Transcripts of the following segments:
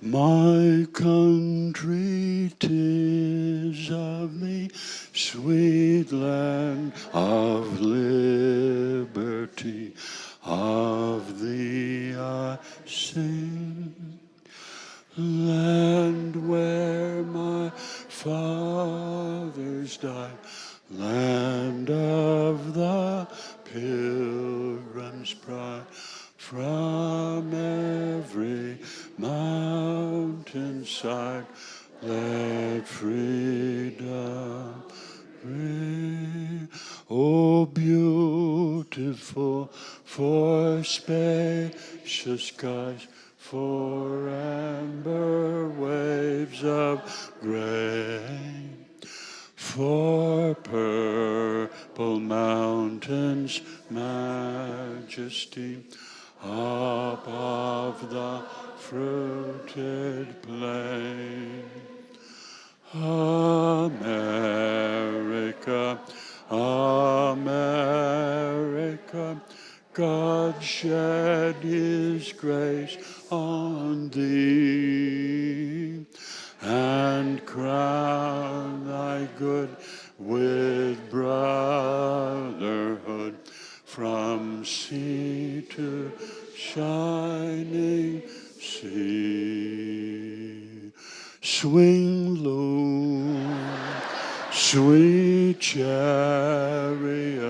My country, 'tis of thee, sweet land of liberty, of thee I sing. Land where my fathers died, land of the Pilgrim's pride, from every mountainside, let freedom ring. Oh, beautiful for spacious skies, for amber waves of grain, for purple mountains' majesty, up of the fruited plain. America, America, God shed his grace on thee, and crown thy good with brotherhood, from sea to shining sea. Swing low, sweet chariot,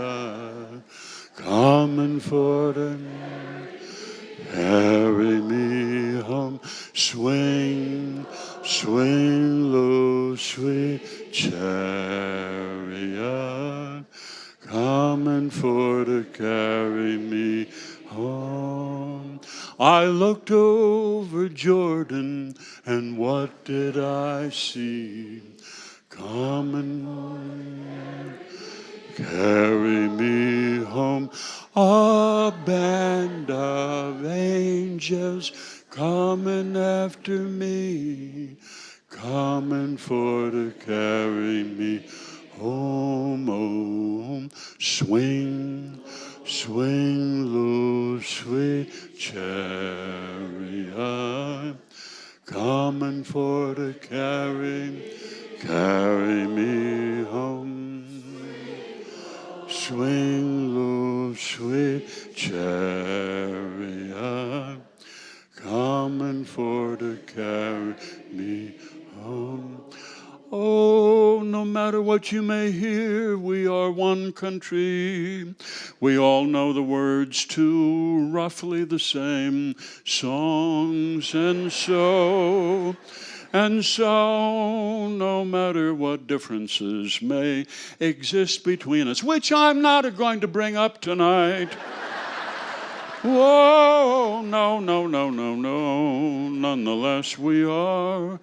coming for to carry me home. Swing, swing low, sweet chariot, coming for to carry me home. I looked over Jordan, and what did I see? Come and carry me home. A band of angels coming after me, coming for to carry me home. Oh, swing, swing low, sweet chariot, coming for to carry me home. Swing low, sweet chariot, coming for to carry me home. Oh, no matter what you may hear, we are one country. We all know the words to roughly the same songs, and so, no matter what differences may exist between us, which I'm not going to bring up tonight. Whoa, no. Nonetheless, we are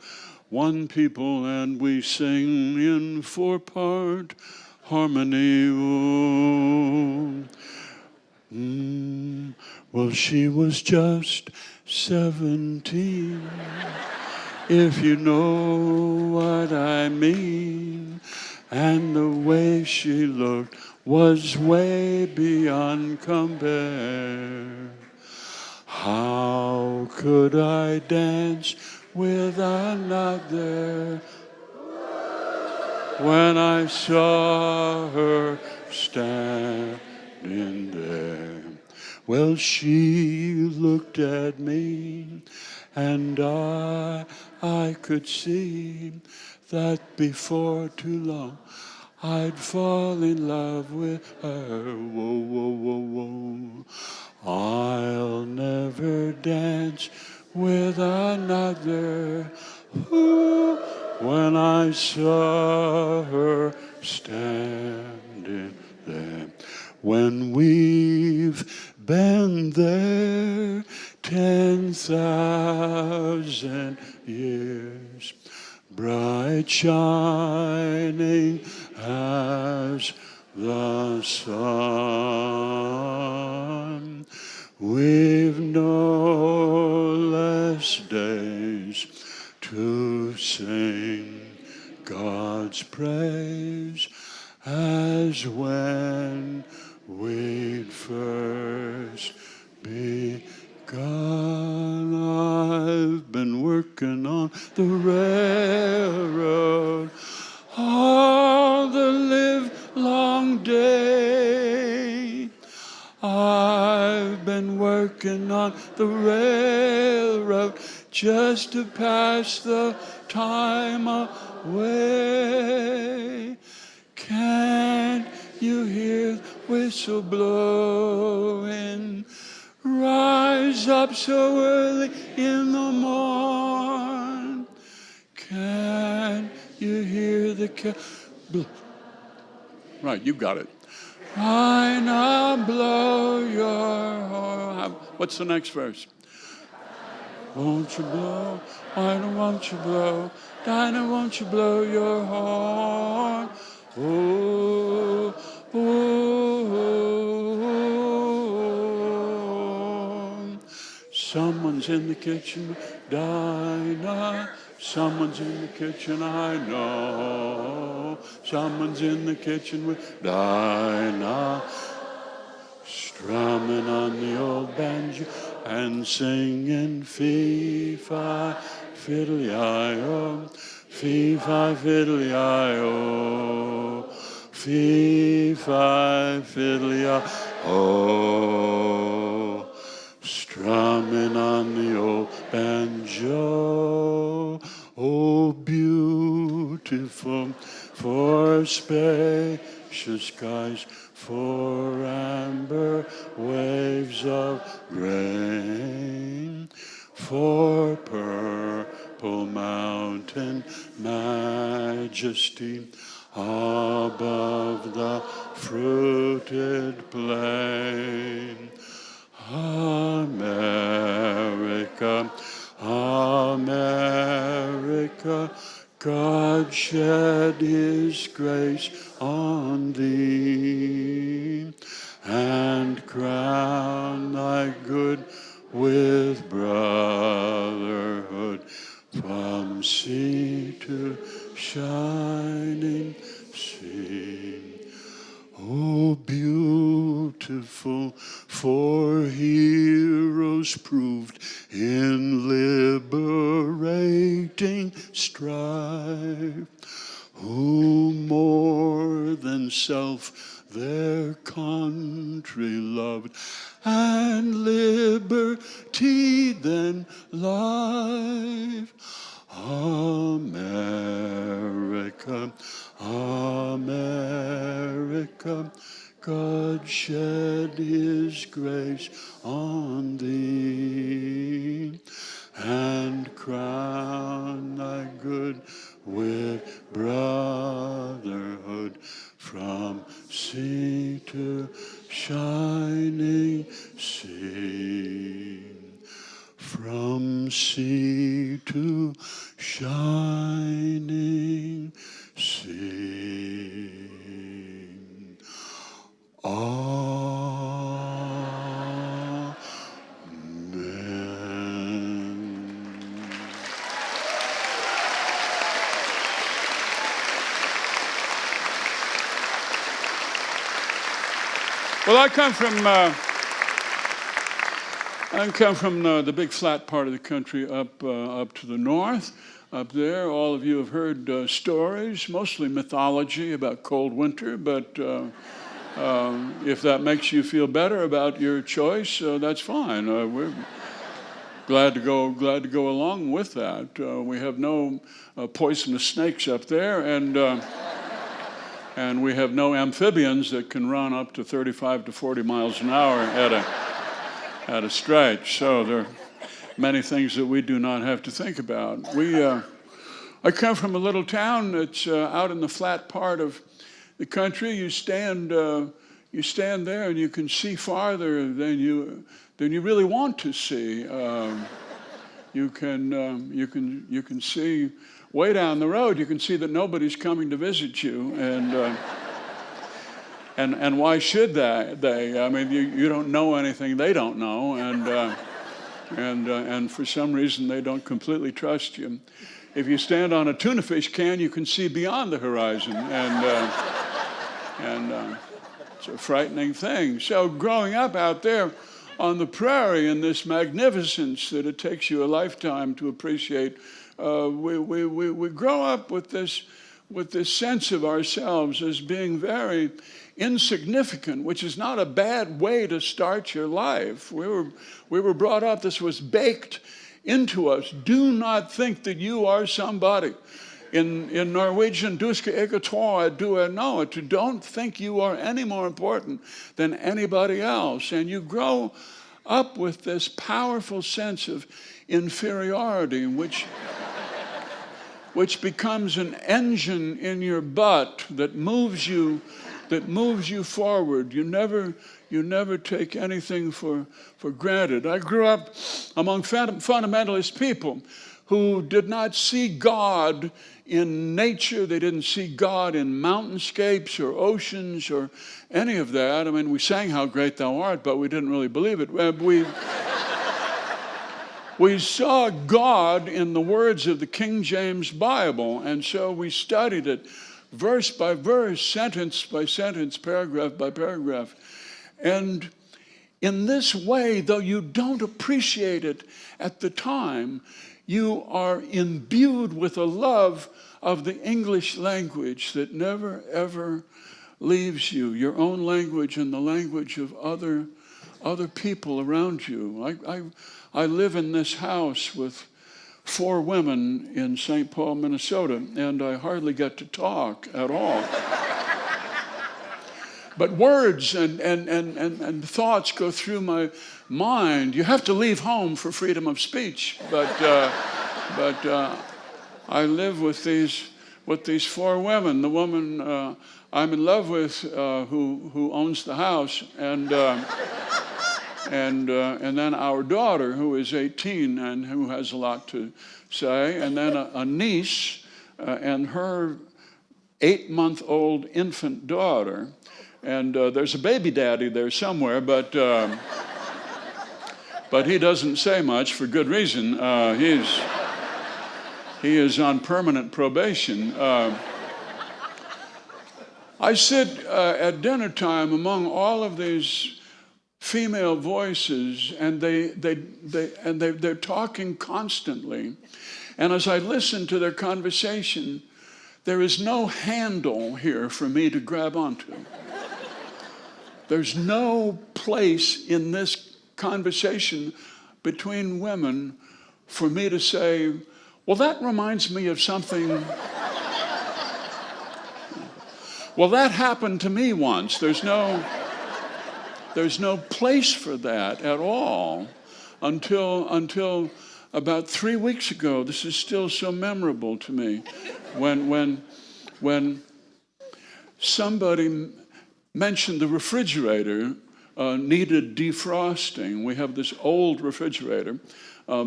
one people, and we sing in four-part harmony. Well, she was just 17, if you know what I mean, and the way she looked was way beyond compare. How could I dance with another when I saw her standing there? Well, she looked at me, and I could see that before too long I'd fall in love with her. Whoa. I'll never dance with another. Ooh, when I saw her standing there. When we've been there 10,000 years, bright shining as the sun, we've no less days to sing God's praise as when we'd first begun. I've been working working on the railroad all the livelong day. I've been working on the railroad just to pass the time away. Can't you hear the whistle blowing? Rise up so early in the morn. Can you hear the Right, you got it. Why not blow your horn? What's the next verse? Won't you blow? Why won't you blow? Dinah, won't you blow your horn? Oh, oh, oh. Someone's in the kitchen, Dinah. Someone's in the kitchen, I know. Someone's in the kitchen with Dinah, strumming on the old banjo and singing fee-fi, fiddly-I-o, fee-fi, fiddly-I-o, fee-fi, fiddly-I-o, strumming on the old banjo. Oh, beautiful for spacious skies, for amber waves of grain, for purple mountain majesty above the fruited plain. America, America, God shed his grace on thee, and crown thy good with brotherhood from sea to shining sea. Oh, beautiful for heroes proved in liberating strife, who more than self their country loved, and liberty than life. America, America, God shed his grace on thee, and crown thy good with brotherhood from sea to shining sea. From sea to shining sea. Amen. Well, I come from the big flat part of the country up to the north. Up there, all of you have heard stories, mostly mythology about cold winter, but if that makes you feel better about your choice, that's fine. We're glad to go along with that. We have no poisonous snakes up there, and we have no amphibians that can run up to 35 to 40 miles an hour at a stretch. So there are many things that we do not have to think about. I come from a little town that's out in the flat part of the country. You stand there and you can see farther than you really want to see. You can see way down the road. You can see that nobody's coming to visit you, and why should they? I mean, you don't know anything they don't know, and for some reason they don't completely trust you. If you stand on a tuna fish can, you can see beyond the horizon, and it's a frightening thing. So growing up out there, on the prairie in this magnificence that it takes you a lifetime to appreciate. We grow up with this sense of ourselves as being very insignificant, which is not a bad way to start your life. We were brought up, this was baked into us. Do not think that you are somebody. In Norwegian, du skal ikke tro at du er noe. Don't think you are any more important than anybody else. And you grow up with this powerful sense of inferiority, which becomes an engine in your butt that moves you forward. You never take anything for granted. I grew up among fundamentalist people who did not see God in nature. They didn't see God in mountainscapes or oceans or any of that. I mean, we sang How Great Thou Art, but we didn't really believe it. We saw God in the words of the King James Bible, and so we studied it verse by verse, sentence by sentence, paragraph by paragraph. And in this way, though you don't appreciate it at the time, you are imbued with a love of the English language that never, ever leaves you, your own language and the language of other people around you. I live in this house with 4 women in St. Paul, Minnesota, and I hardly get to talk at all. But words and thoughts go through my mind. You have to leave home for freedom of speech, but I live with these 4 women. The woman I'm in love with, who owns the house, and then our daughter, who is 18 and who has a lot to say, and then a niece and her 8-month-old infant daughter. And there's a baby daddy there somewhere, but he doesn't say much for good reason. He is on permanent probation. I sit at dinner time among all of these female voices, and they're talking constantly. And as I listen to their conversation, there is no handle here for me to grab onto. There's no place in this conversation between women for me to say, well, that reminds me of something. Well, that happened to me once. There's no place for that at all until about 3 weeks ago. This is still so memorable to me when somebody mentioned the refrigerator needed defrosting. We have this old refrigerator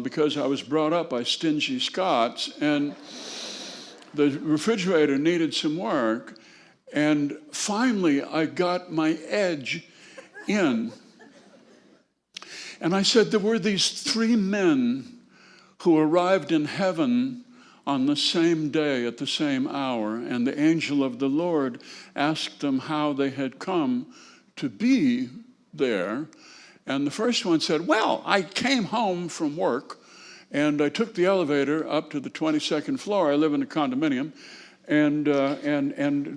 because I was brought up by stingy Scots, and the refrigerator needed some work. And finally, I got my edge in. And I said, there were these 3 men who arrived in heaven on the same day at the same hour, and the angel of the Lord asked them how they had come to be there. And the first one said, well, I came home from work, and I took the elevator up to the 22nd floor. I live in a condominium. And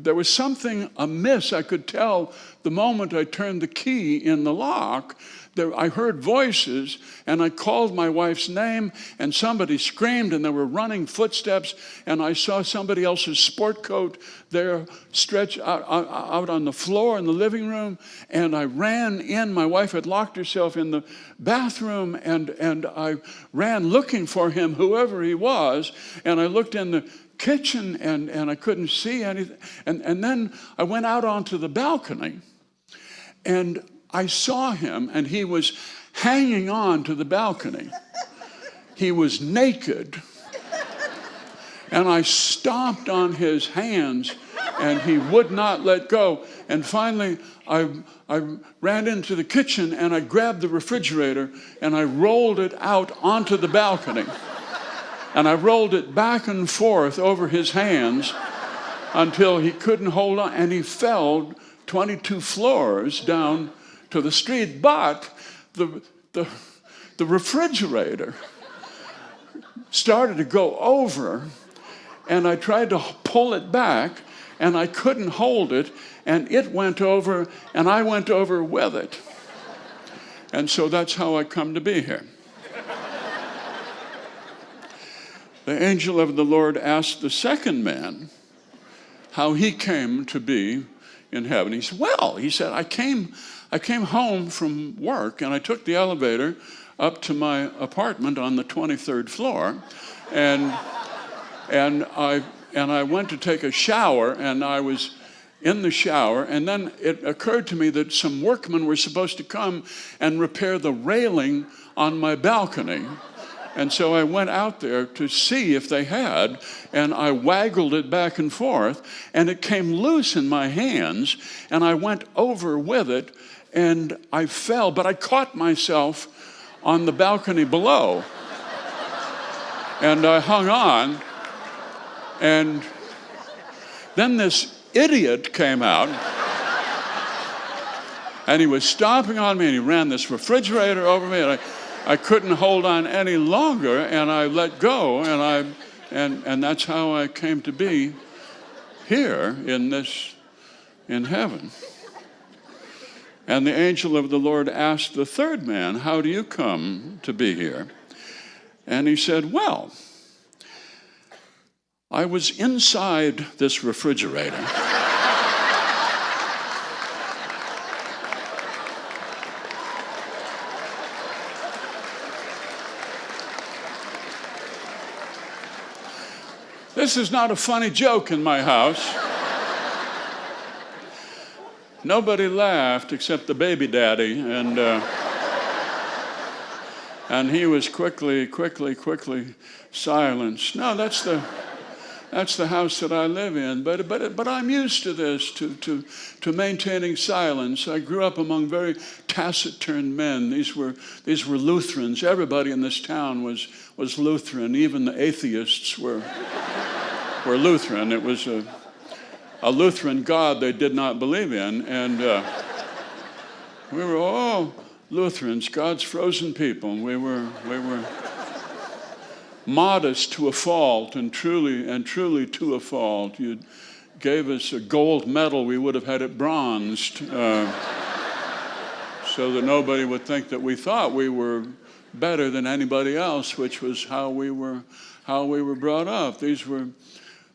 there was something amiss. I could tell the moment I turned the key in the lock. I heard voices, and I called my wife's name, and somebody screamed, and there were running footsteps, and I saw somebody else's sport coat there stretched out on the floor in the living room, and I ran in. My wife had locked herself in the bathroom, and I ran looking for him, whoever he was, and I looked in the kitchen, and I couldn't see anything. And then I went out onto the balcony, and I saw him, and he was hanging on to the balcony. He was naked. And I stomped on his hands, and he would not let go. And finally, I ran into the kitchen, and I grabbed the refrigerator, and I rolled it out onto the balcony. And I rolled it back and forth over his hands until he couldn't hold on, and he fell 22 floors down to the street. But the, the, the refrigerator started to go over, and I tried to pull it back, and I couldn't hold it, and it went over, and I went over with it. And so that's how I come to be here. The angel of the Lord asked the second man how he came to be in heaven. He said, well, he said, I came home from work, and I took the elevator up to my apartment on the 23rd floor, and I went to take a shower, and I was in the shower, and then it occurred to me that some workmen were supposed to come and repair the railing on my balcony. And so I went out there to see if they had, and I waggled it back and forth, and it came loose in my hands, and I went over with it, and I fell, but I caught myself on the balcony below. And I hung on, and then this idiot came out, and he was stomping on me, and he ran this refrigerator over me, and I couldn't hold on any longer, and I let go, and that's how I came to be here in heaven. And the angel of the Lord asked the third man, how do you come to be here? And he said, well, I was inside this refrigerator. This is not a funny joke in my house. Nobody laughed except the baby daddy, and he was quickly silenced. No, that's the house that I live in. But I'm used to this, to maintaining silence. I grew up among very taciturn men. These were Lutherans. Everybody in this town was Lutheran. Even the atheists were Lutheran. It was a Lutheran God they did not believe in, and we were all Lutherans, God's frozen people. We were modest to a fault, and truly to a fault. You gave us a gold medal, we would have had it bronzed, so that nobody would think that we thought we were better than anybody else, which was how we were brought up. These were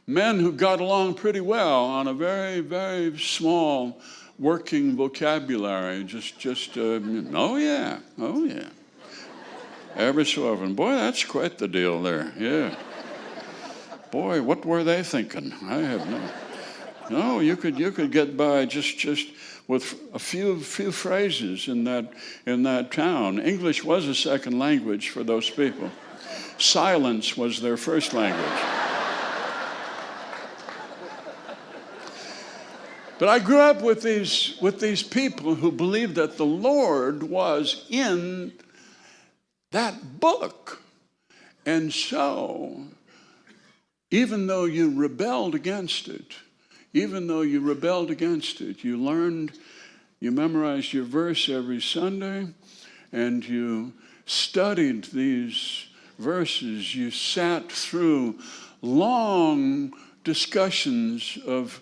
men who got along pretty well on a very, very small working vocabulary. Oh yeah. Ever so often. Boy, that's quite the deal there. Yeah. Boy, what were they thinking? I have no. You could get by just with a few phrases in that town. English was a second language for those people. Silence was their first language. But I grew up with these people who believed that the Lord was in that book. And so, even though you rebelled against it, you memorized your verse every Sunday, and you studied these verses, you sat through long discussions of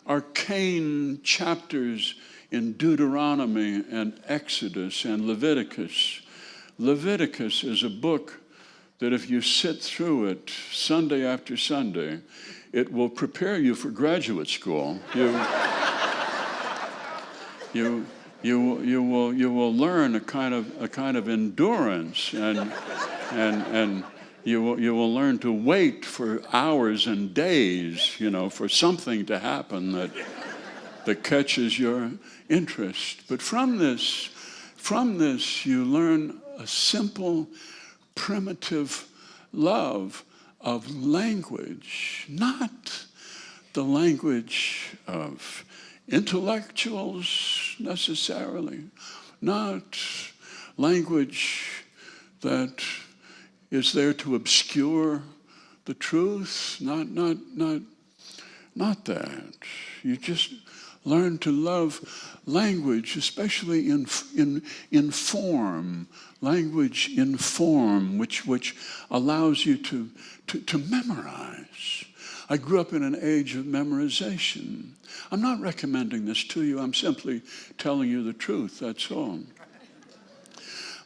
arcane chapters in Deuteronomy and Exodus and Leviticus. Leviticus is a book that if you sit through it Sunday after Sunday, it will prepare you for graduate school. You will learn a kind of endurance, and you will learn to wait for hours and days, for something to happen that catches your interest. But from this you learn a simple, primitive love of language, not the language of intellectuals necessarily, not language that is there to obscure the truth, not that. You just Learn to love language, especially in form. Language in form, which allows you to memorize. I grew up in an age of memorization. I'm not recommending this to you. I'm simply telling you the truth, that's all.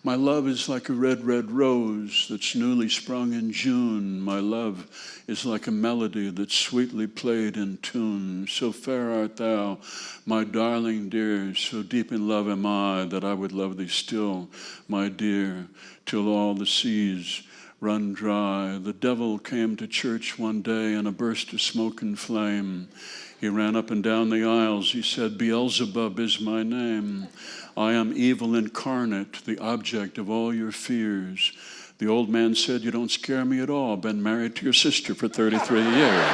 My love is like a red, red rose that's newly sprung in June. My love is like a melody that's sweetly played in tune. So fair art thou, my darling dear, so deep in love am I that I would love thee still, my dear, till all the seas run dry. The devil came to church one day in a burst of smoke and flame. He ran up and down the aisles. He said, Beelzebub is my name. I am evil incarnate, the object of all your fears. The old man said, you don't scare me at all. Been married to your sister for 33 years.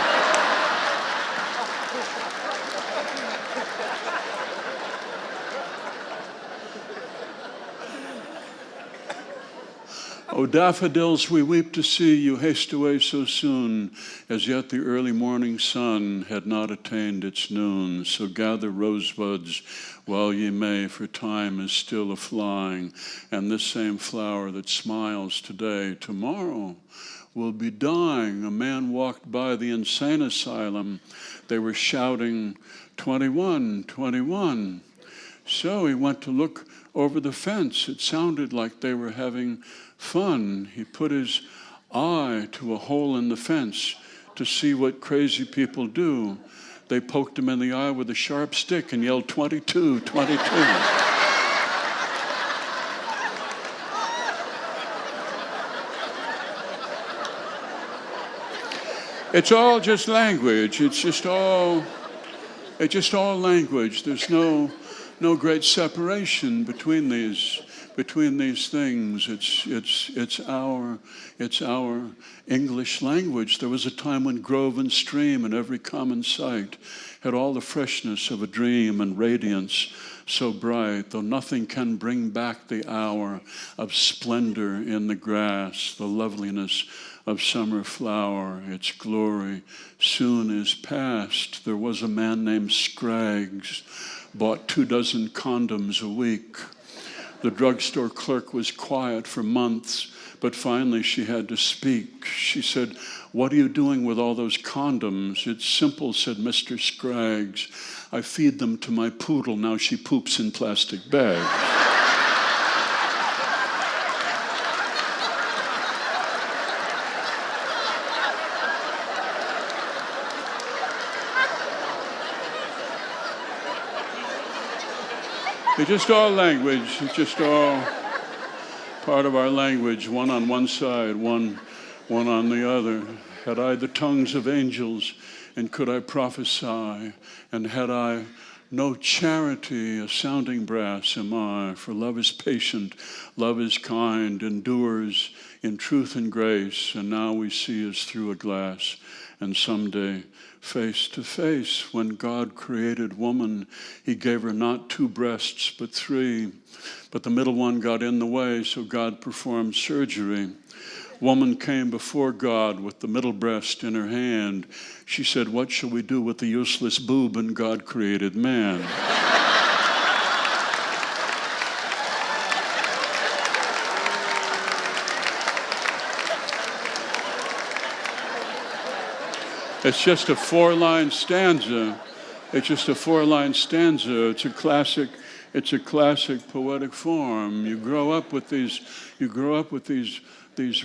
O daffodils, we weep to see you haste away so soon, as yet the early morning sun had not attained its noon. So gather rosebuds while ye may, for time is still a-flying, and this same flower that smiles today, tomorrow will be dying. A man walked by the insane asylum. They were shouting, 21, 21. So he went to look over the fence. It sounded like they were having fun. He put his eye to a hole in the fence to see what crazy people do. They poked him in the eye with a sharp stick and yelled, 22, 22. It's all just language. It's just all language. There's no great separation between these things. It's our English language. There was a time when grove and stream and every common sight had all the freshness of a dream and radiance so bright, though nothing can bring back the hour of splendor in the grass, the loveliness of summer flower. Its glory soon is past. There was a man named Scraggs, bought 24 condoms a week. The drugstore clerk was quiet for months, but finally she had to speak. She said, what are you doing with all those condoms? It's simple, said Mr. Scraggs. I feed them to my poodle. Now she poops in plastic bags. It's just all language. It's just all part of our language, one on one side, one on the other. Had I the tongues of angels, and could I prophesy? And had I no charity, a sounding brass am I. For love is patient, love is kind, endures in truth and grace. And now we see as through a glass, and someday face to face. When God created woman, he gave her not 2 breasts, but 3. But the middle one got in the way, so God performed surgery. Woman came before God with the middle breast in her hand. She said, what shall we do with the useless boob? And God created man. It's just a 4-line stanza. It's just a 4-line stanza. It's a classic poetic form. You grow up with these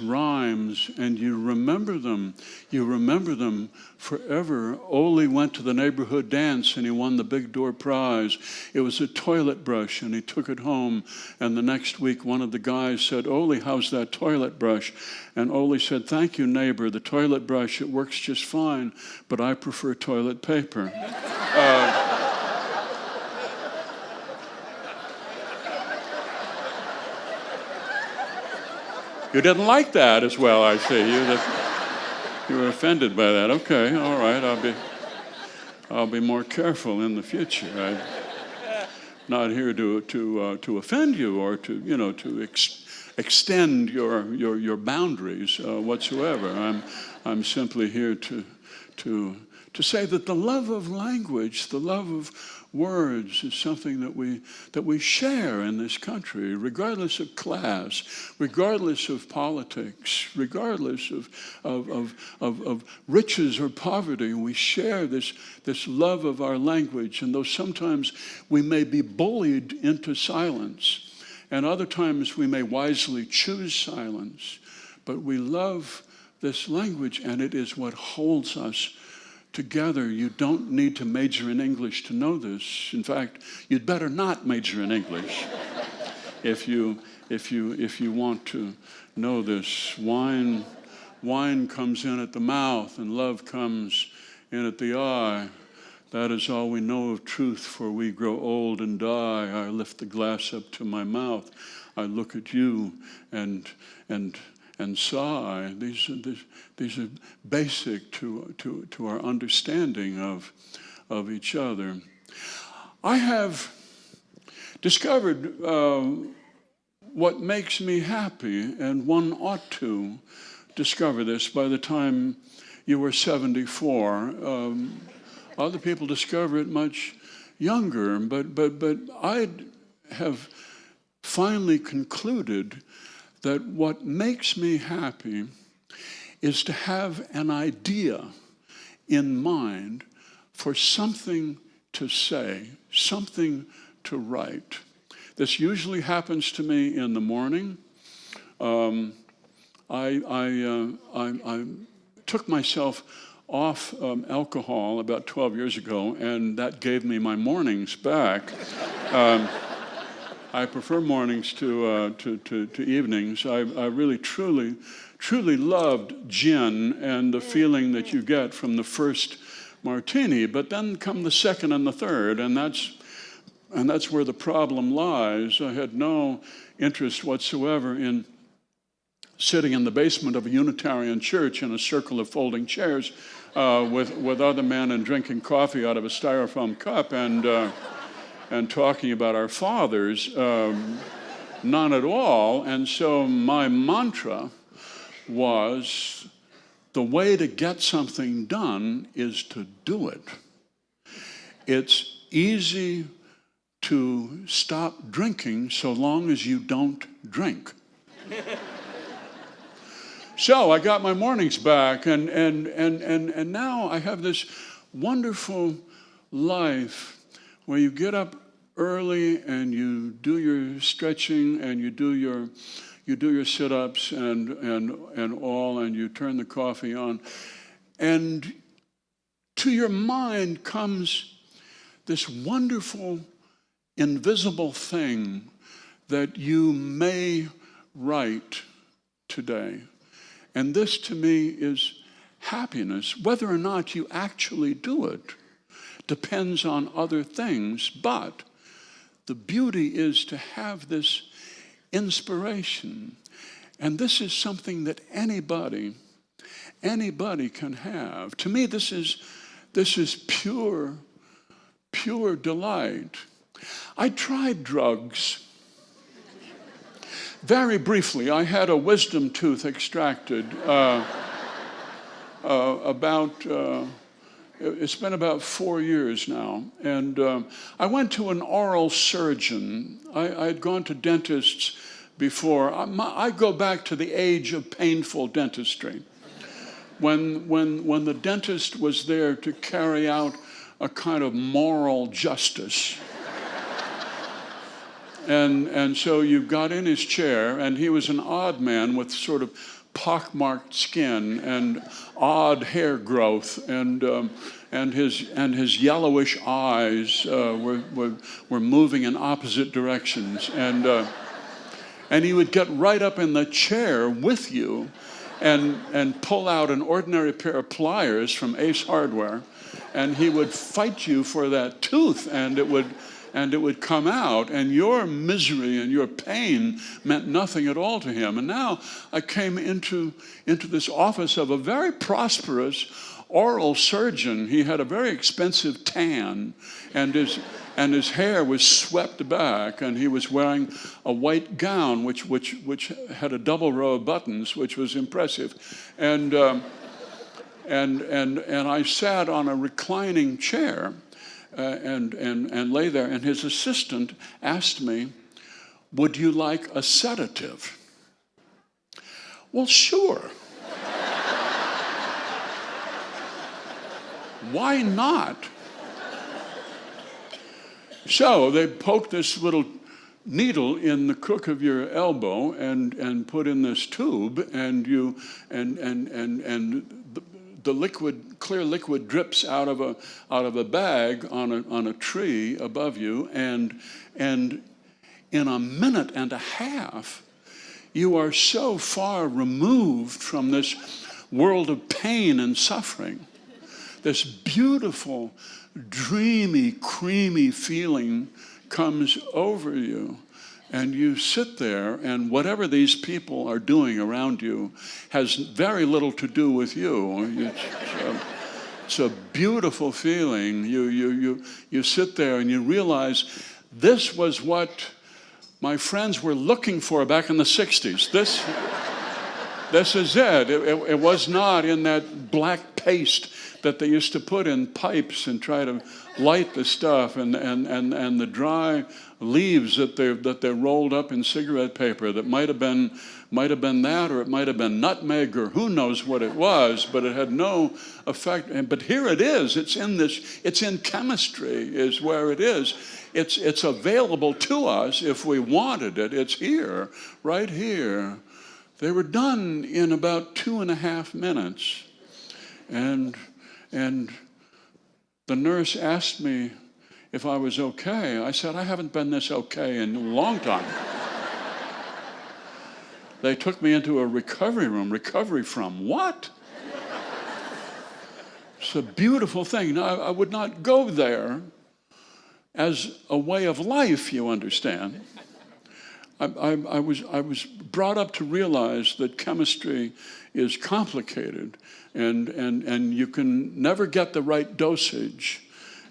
rhymes, and you remember them. You remember them forever. Ole went to the neighborhood dance, and he won the big door prize. It was a toilet brush, and he took it home. And the next week, one of the guys said, Ole, how's that toilet brush? And Ole said, thank you, neighbor. The toilet brush, it works just fine, but I prefer toilet paper. You didn't like that as well, I see. You were offended by that. Okay, all right. I'll be more careful in the future. I'm not here to offend you or to extend your boundaries whatsoever. I'm simply here to say that the love of language, the love of words is something that we share in this country, regardless of class, regardless of politics, regardless of riches or poverty. We share this love of our language, and though sometimes we may be bullied into silence, and other times we may wisely choose silence, but we love this language, and it is what holds us together. You don't need to major in English to know this. In fact, you'd better not major in English if you want to know this. Wine comes in at the mouth, and love comes in at the eye. That is all we know of truth, for we grow old and die. I lift the glass up to my mouth. I look at you and sigh. These are basic to our understanding of each other. I have discovered what makes me happy, and one ought to discover this by the time you were 74. Other people discover it much younger, but I have finally concluded that what makes me happy is to have an idea in mind for something to say, something to write. This usually happens to me in the morning. I took myself off alcohol about 12 years ago, and that gave me my mornings back. I prefer mornings to evenings. I really, truly loved gin and the feeling that you get from the first martini, but then come the second and the third, and that's where the problem lies. I had no interest whatsoever in sitting in the basement of a Unitarian church in a circle of folding chairs with other men and drinking coffee out of a styrofoam cup and talking about our fathers. None at all. And so my mantra was, the way to get something done is to do it. It's easy to stop drinking so long as you don't drink. So I got my mornings back, and now I have this wonderful life where you get up early and you do your stretching and you do your sit-ups and all, and you turn the coffee on, and to your mind comes this wonderful invisible thing that you may write today. And this, to me, is happiness. Whether or not you actually do it depends on other things, but the beauty is to have this inspiration. And this is something that anybody can have. To me, this is pure delight. I tried drugs. Very briefly, I had a wisdom tooth extracted it's been about 4 years now. And I went to an oral surgeon. I had gone to dentists before. I go back to the age of painful dentistry, when the dentist was there to carry out a kind of moral justice. And so you got in his chair, and he was an odd man with sort of pockmarked skin and odd hair growth, and his yellowish eyes were moving in opposite directions, and he would get right up in the chair with you, and pull out an ordinary pair of pliers from Ace Hardware, and he would fight you for that tooth, and it would come out, and your misery and your pain meant nothing at all to him. And now I came into this office of a very prosperous oral surgeon. He had a very expensive tan, and his hair was swept back, and he was wearing a white gown which had a double row of buttons, which was impressive. And I sat on a reclining chair and lay there. And his assistant asked me, "Would you like a sedative?" Well, sure. Why not? So they poked this little needle in the crook of your elbow and put in this tube, and the liquid, clear liquid, drips out of a bag on a tree above you, and in a minute and a half, you are so far removed from this world of pain and suffering. This beautiful, dreamy, creamy feeling comes over you, and you sit there, and whatever these people are doing around you has very little to do with you. It's a beautiful feeling. You sit there and you realize this was what my friends were looking for back in the 60s. This is it. It was not in that black paste that they used to put in pipes and try to light the stuff, and the dry leaves that they rolled up in cigarette paper that might have been that, or it might have been nutmeg, or who knows what it was, but it had no effect. But here it is. It's in chemistry is where it is. It's available to us if we wanted it. It's here, right here. They were done in about 2.5 minutes. And the nurse asked me if I was okay. I said, I haven't been this okay in a long time. They took me into a recovery room. Recovery from what? It's a beautiful thing. Now, I would not go there as a way of life, you understand. I was brought up to realize that chemistry is complicated, and you can never get the right dosage,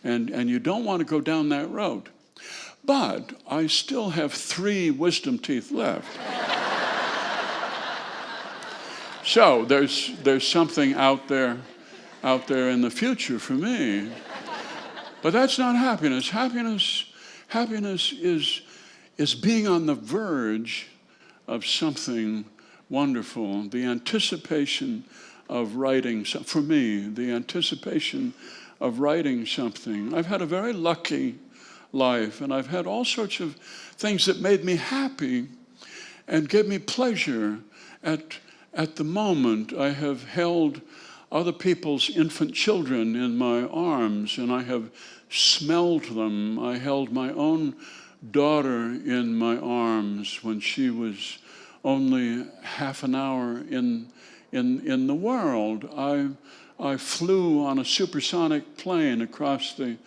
and you don't want to go down that road. But I still have 3 wisdom teeth left. So there's something out there in the future for me. But that's not happiness. Happiness is being on the verge of something wonderful. The anticipation of writing, for me, the anticipation of writing something. I've had a very lucky life, and I've had all sorts of things that made me happy and gave me pleasure at the moment. I have held other people's infant children in my arms, and I have smelled them. I held my own daughter in my arms when she was only half an hour in the world. I flew on a supersonic plane across the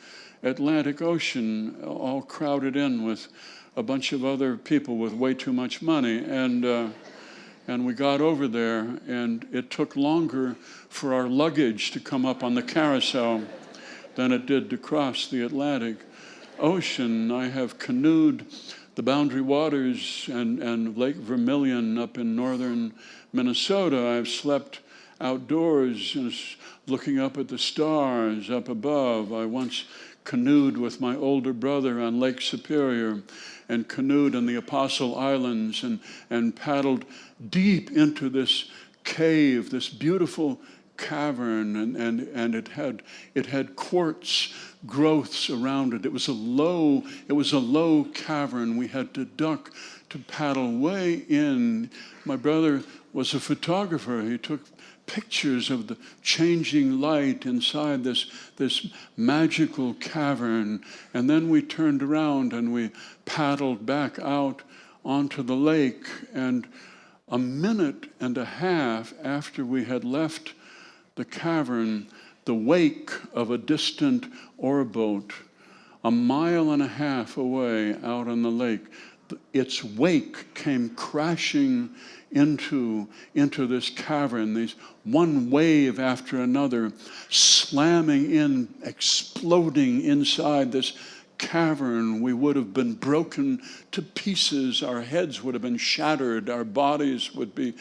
Atlantic Ocean, all crowded in with a bunch of other people with way too much money, and we got over there, and it took longer for our luggage to come up on the carousel than it did to cross the Atlantic Ocean. I have canoed the Boundary Waters and Lake Vermilion up in northern Minnesota. I've slept outdoors, looking up at the stars up above. I once canoed with my older brother on Lake Superior, and canoed in the Apostle Islands, and paddled deep into this cave, this beautiful cavern, and it had quartz growths around it. It was a low cavern. We had to duck to paddle way in. My brother was a photographer. He took pictures of the changing light inside this magical cavern, and then we turned around and we paddled back out onto the lake. And a minute and a half after we had left the cavern, the wake of a distant oarboat, 1.5 miles away out on the lake, its wake came crashing into this cavern, these one wave after another, slamming in, exploding inside this cavern. We would have been broken to pieces. Our heads would have been shattered. Our bodies would be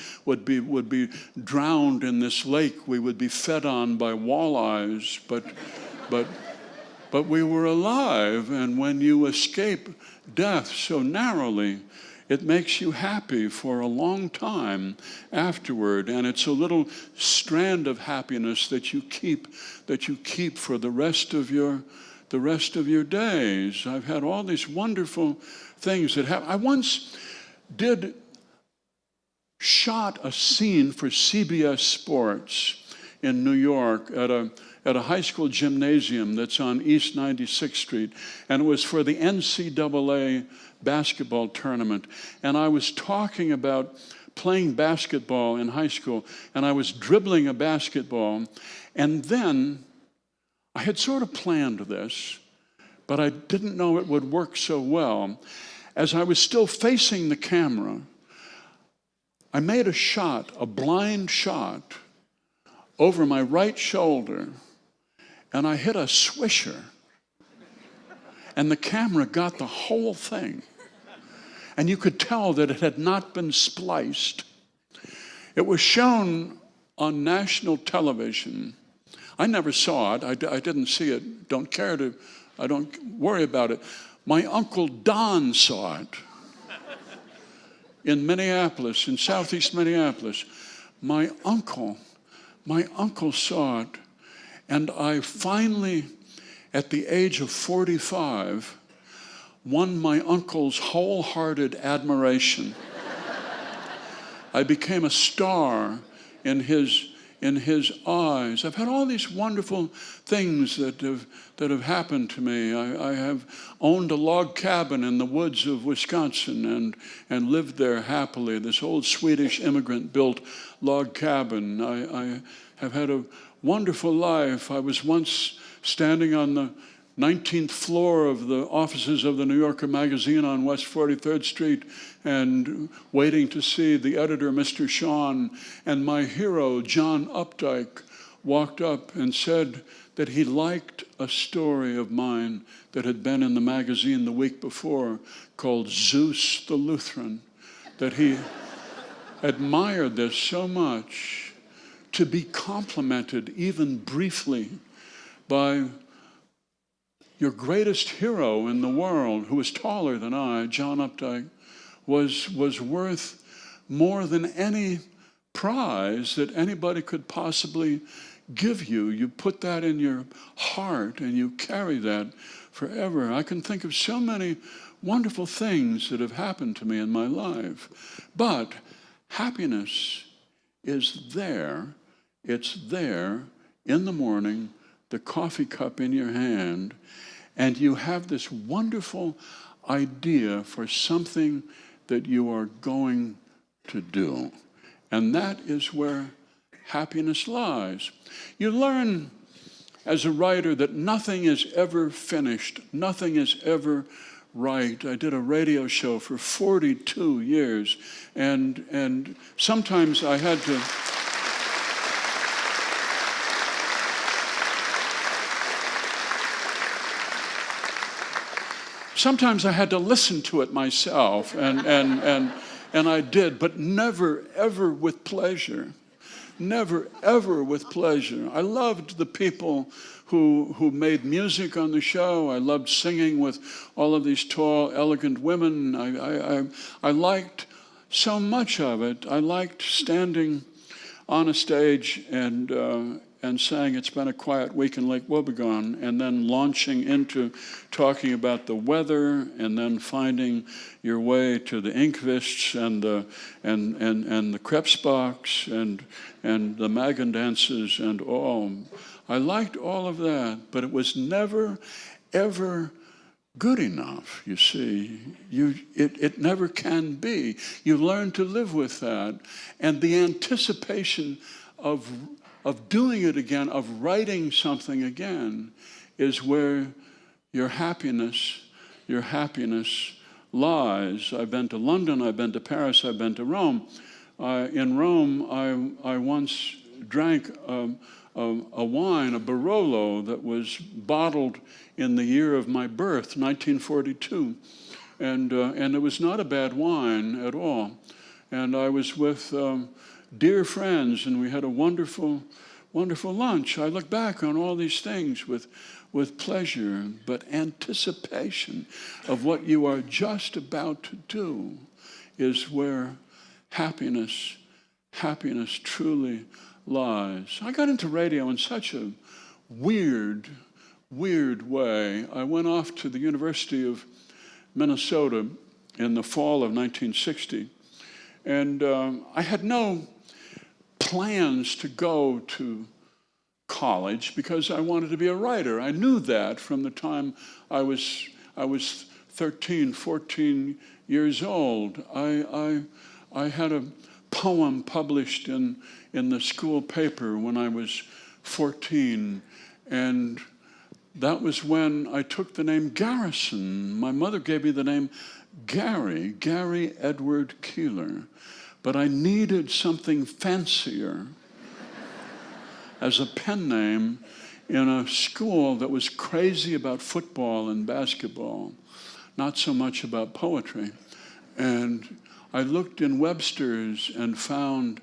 drowned in this lake. We would be fed on by walleyes. But But we were alive, and when you escape death so narrowly, it makes you happy for a long time afterward, and it's a little strand of happiness that you keep for the rest of your days. I've had all these wonderful things that happen. I once shot a scene for CBS Sports in New York at a high school gymnasium that's on East 96th Street, and it was for the NCAA basketball tournament. And I was talking about playing basketball in high school, and I was dribbling a basketball, and then I had sort of planned this, but I didn't know it would work so well. As I was still facing the camera, I made a shot, a blind shot, over my right shoulder, and I hit a swisher. And the camera got the whole thing. And you could tell that it had not been spliced. It was shown on national television. I never saw it. I didn't see it. I don't worry about it. My Uncle Don saw it in Minneapolis, in southeast Minneapolis. My uncle saw it, and I finally, at the age of 45, won my uncle's wholehearted admiration. I became a star in his eyes. I've had all these wonderful things that have happened to me. I have owned a log cabin in the woods of Wisconsin and lived there happily. This old Swedish immigrant-built log cabin. I have had a wonderful life. I was once standing on the 19th floor of the offices of the New Yorker magazine on West 43rd Street and waiting to see the editor, Mr. Shawn, and my hero, John Updike, walked up and said that he liked a story of mine that had been in the magazine the week before called Zeus the Lutheran, that he admired this so much. To be complimented even briefly by your greatest hero in the world, who was taller than I, John Updike, was worth more than any prize that anybody could possibly give you. You put that in your heart and you carry that forever. I can think of so many wonderful things that have happened to me in my life. But happiness is there. It's there in the morning, the coffee cup in your hand, and you have this wonderful idea for something that you are going to do. And that is where happiness lies. You learn as a writer that nothing is ever finished, nothing is ever right. I did a radio show for 42 years, and sometimes I had to... Sometimes I had to listen to it myself, and I did, but never, ever with pleasure. Never, ever with pleasure. I loved the people who made music on the show. I loved singing with all of these tall, elegant women. I liked so much of it. I liked standing on a stage and saying it's been a quiet week in Lake Wobegon, and then launching into talking about the weather, and then finding your way to the Inkvists and the Krebsbachs and the Magan dances and all. I liked all of that, but it was never, ever good enough, you see. It never can be. You learn to live with that, and the anticipation of doing it again, of writing something again, is where your happiness lies. I've been to London, I've been to Paris, I've been to Rome. In Rome, I once drank a wine, a Barolo, that was bottled in the year of my birth, 1942. And it was not a bad wine at all. And I was with dear friends, and we had a wonderful lunch. I look back on all these things with with pleasure, but anticipation of what you are just about to do is where happiness truly lies. I got into radio in such a weird way. I went off to the University of Minnesota in the fall of 1960, and I had no plans to go to college because I wanted to be a writer. I knew that from the time I was 13, 14 years old. I had a poem published in the school paper when I was 14, and that was when I took the name Garrison. My mother gave me the name Gary Edward Keillor, but I needed something fancier as a pen name in a school that was crazy about football and basketball, not so much about poetry. And I looked in Webster's and found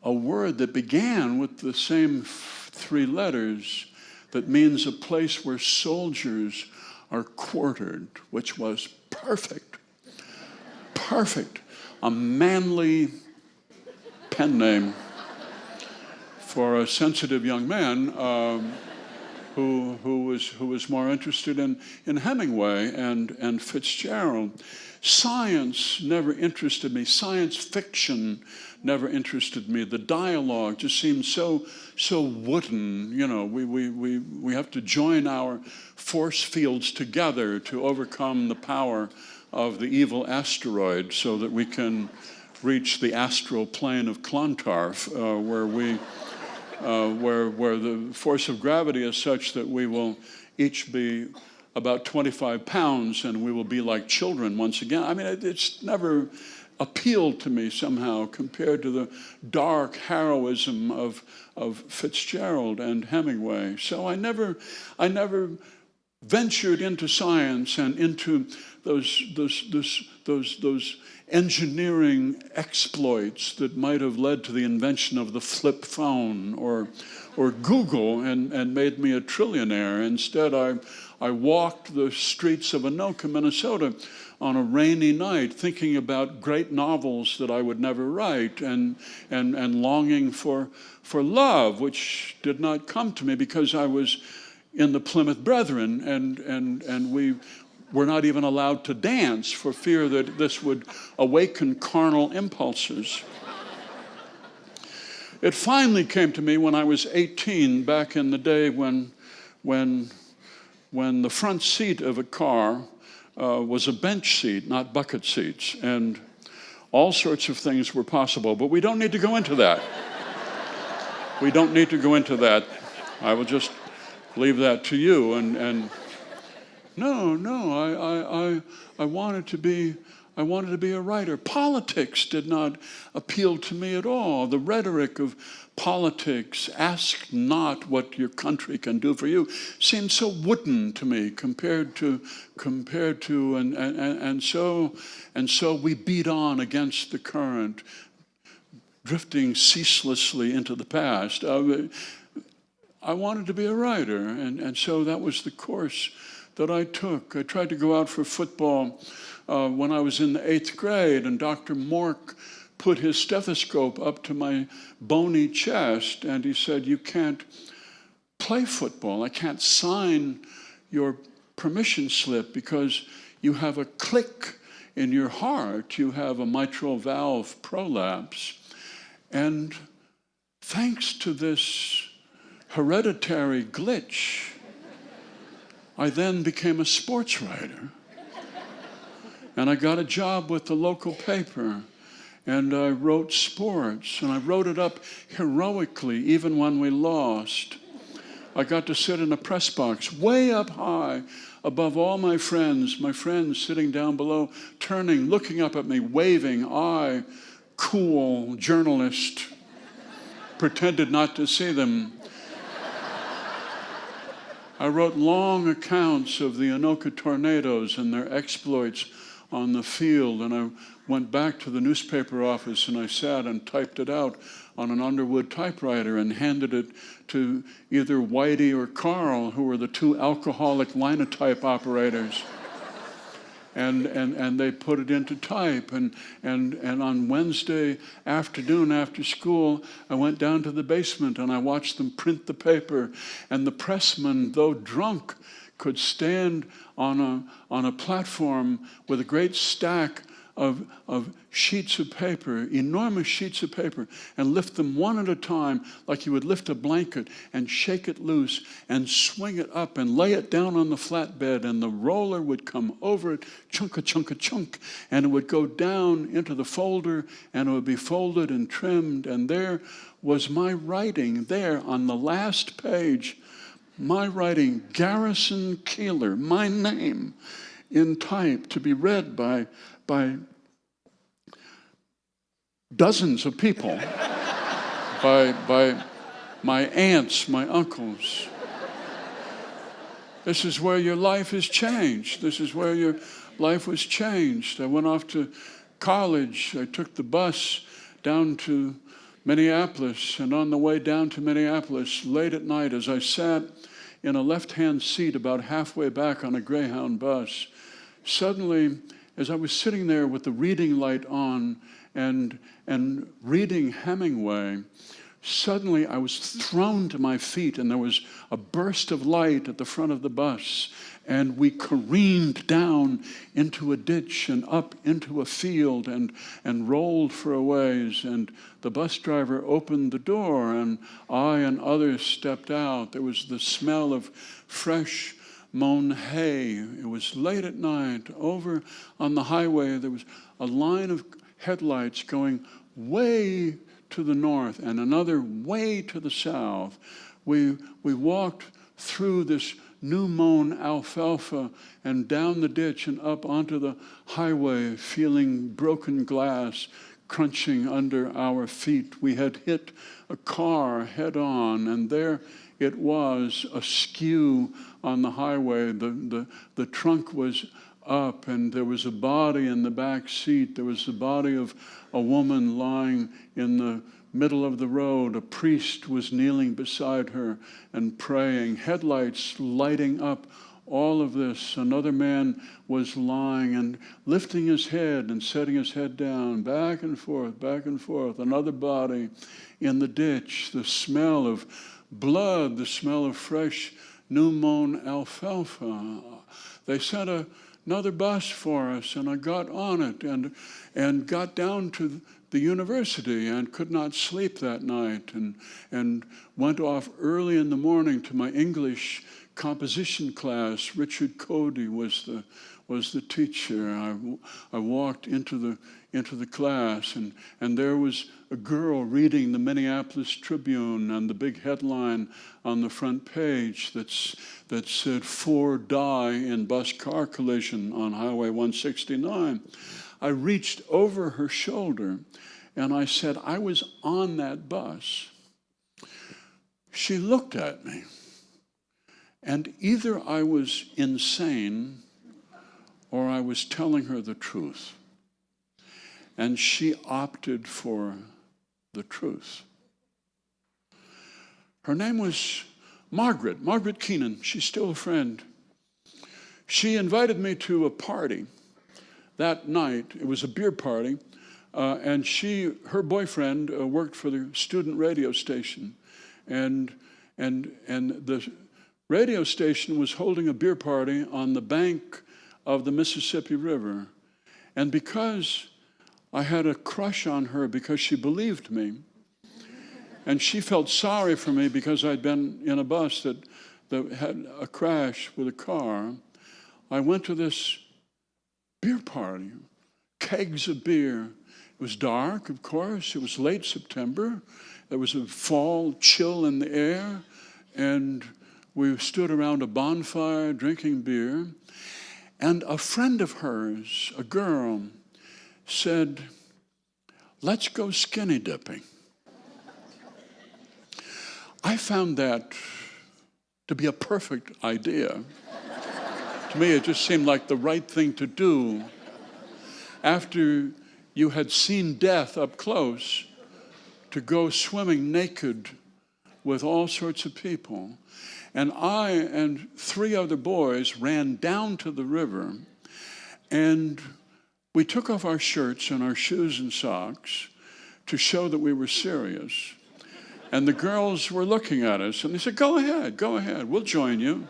a word that began with the same three letters that means a place where soldiers are quartered, which was perfect. Perfect. A manly pen name for a sensitive young man who was more interested in Hemingway and Fitzgerald. Science never interested me. Science fiction never interested me. The dialogue just seemed so wooden. You know, we have to join our force fields together to overcome the power of the evil asteroid so that we can reach the astral plane of Clontarf, where the force of gravity is such that we will each be about 25 pounds and we will be like children once again. I mean, it's never appealed to me somehow compared to the dark heroism of Fitzgerald and Hemingway. So I never ventured into science and into those engineering exploits that might have led to the invention of the flip phone or Google and made me a trillionaire. Instead, I walked the streets of Anoka, Minnesota on a rainy night thinking about great novels that I would never write and longing for love, which did not come to me because I was in the Plymouth Brethren and we were not even allowed to dance for fear that this would awaken carnal impulses. It finally came to me when I was 18, back in the day when the front seat of a car was a bench seat, not bucket seats, and all sorts of things were possible, but we don't need to go into that. We don't need to go into that. I will just leave that to you. And no, I wanted to be a writer. Politics did not appeal to me at all. The rhetoric of politics, ask not what your country can do for you, seemed so wooden to me compared to and so we beat on against the current, drifting ceaselessly into the past. I wanted to be a writer, and so that was the course that I took. I tried to go out for football when I was in the 8th grade, and Dr. Mork put his stethoscope up to my bony chest, and he said, "You can't play football. I can't sign your permission slip because you have a click in your heart. You have a mitral valve prolapse." And thanks to this hereditary glitch, I then became a sports writer. And I got a job with the local paper. And I wrote sports. And I wrote it up heroically, even when we lost. I got to sit in a press box way up high above all my friends sitting down below, turning, looking up at me, waving. I, cool journalist, pretended not to see them. I wrote long accounts of the Anoka tornadoes and their exploits on the field, and I went back to the newspaper office and I sat and typed it out on an Underwood typewriter and handed it to either Whitey or Carl, who were the two alcoholic linotype operators. And they put it into type. And on Wednesday afternoon after school, I went down to the basement and I watched them print the paper. And the pressman, though drunk, could stand on a platform with a great stack of sheets of paper, enormous sheets of paper, and lift them one at a time like you would lift a blanket and shake it loose and swing it up and lay it down on the flatbed, and the roller would come over it, chunk, and it would go down into the folder, and it would be folded and trimmed, and there was my writing there on the last page, my writing, Garrison Keillor, my name, in type to be read by dozens of people, by my aunts, my uncles. This is where your life is changed. This is where your life was changed. I went off to college. I took the bus down to Minneapolis, and on the way down to Minneapolis, late at night, as I sat in a left-hand seat about halfway back on a Greyhound bus, suddenly, as I was sitting there with the reading light on and reading Hemingway, suddenly I was thrown to my feet, and there was a burst of light at the front of the bus, and we careened down into a ditch and up into a field and rolled for a ways, and the bus driver opened the door, and I and others stepped out. There was the smell of fresh mown hay. It was late at night. Over on the highway, there was a line of headlights going way to the north and another way to the south. We walked through this new mown alfalfa and down the ditch and up onto the highway, feeling broken glass crunching under our feet. We had hit a car head on, and there it was, askew on the highway. The trunk was up, and there was a body in the back seat. There was the body of a woman lying in the middle of the road. A priest was kneeling beside her and praying, headlights lighting up all of this. Another man was lying and lifting his head and setting his head down, back and forth, back and forth. Another body in the ditch, the smell of blood, the smell of fresh, new-mown alfalfa. They sent another bus for us, and I got on it and got down to the university and could not sleep that night, and went off early in the morning to my English composition class. Richard Cody was the teacher. I walked into the class, and there was a girl reading the Minneapolis Tribune, and the big headline on the front page that said 4 die in bus car collision on Highway 169. I reached over her shoulder and I said, I was on that bus. She looked at me, and either I was insane or I was telling her the truth. And she opted for the truth. Her name was Margaret Keenan. She's still a friend. She invited me to a party that night. It was a beer party, and her boyfriend worked for the student radio station, and the radio station was holding a beer party on the bank of the Mississippi River. And because I had a crush on her, because she believed me, and she felt sorry for me because I'd been in a bus that had a crash with a car, I went to this beer party, kegs of beer. It was dark, of course. It was late September. There was a fall chill in the air, and we stood around a bonfire drinking beer. And a friend of hers, a girl, said, let's go skinny dipping. I found that to be a perfect idea. To me, it just seemed like the right thing to do after you had seen death up close, to go swimming naked with all sorts of people. And I and 3 other boys ran down to the river, and we took off our shirts and our shoes and socks to show that we were serious. And the girls were looking at us, and they said, go ahead, we'll join you.